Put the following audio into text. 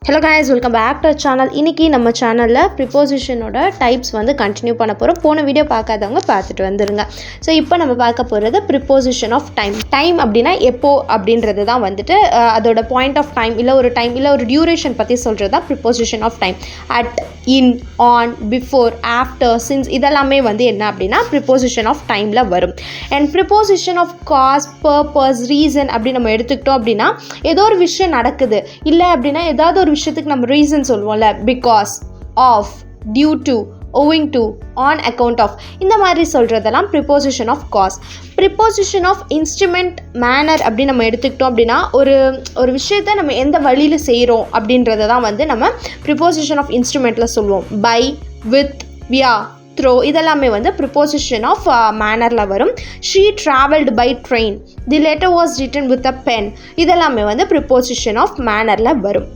Hello guys, welcome back to channel. இன்றைக்கி நம்ம சேனலில் ப்ரிப்போசிஷனோட டைப்ஸ் வந்து கண்டினியூ பண்ண போகிறோம். போன வீடியோ பார்க்காதவங்க பார்த்துட்டு வந்துருங்க. ஸோ இப்போ நம்ம பார்க்க போகிறது ப்ரிப்போசிஷன் ஆஃப் டைம். டைம் அப்படின்னா எப்போ அப்படின்றது தான் வந்துட்டு அதோட பாயிண்ட் ஆஃப் டைம் இல்லை ஒரு டியூரேஷன் பற்றி சொல்கிறது தான் preposition of time. At, in, on, before, after, since இதெல்லாமே வந்து என்ன அப்படின்னா ப்ரிப்போசிஷன் ஆஃப் டைமில் வரும். And preposition of cause, purpose, reason அப்படி நம்ம எடுத்துக்கிட்டோம் அப்படின்னா ஏதோ ஒரு விஷயம் நடக்குது இல்லை அப்படின்னா ஏதாவது ஒரு விஷயத்துக்கு நம்ம ரீசன் சொல்லுவோம்ல, because of, due to, owing to, on account of, இந்த மாதிரி சொல்கிறதெல்லாம் preposition of cause. Preposition of instrument, manner அப்படி நம்ம எடுத்துக்கிட்டோம் அப்படின்னா ஒரு விஷயத்தை நம்ம எந்த வழியில் செய்கிறோம் அப்படின்றத தான் வந்து நம்ம ப்ரிப்போசிஷன் ஆஃப் இன்ஸ்ட்ருமெண்ட்டில் சொல்லுவோம். பை, வித், வியா, த்ரோ இதெல்லாமே வந்து ப்ரிப்போசிஷன் ஆஃப் மேனரில் வரும். She travelled by train, the letter was written with a pen இதெல்லாமே வந்து ப்ரிப்போசிஷன் ஆஃப் மேனரில் வரும்.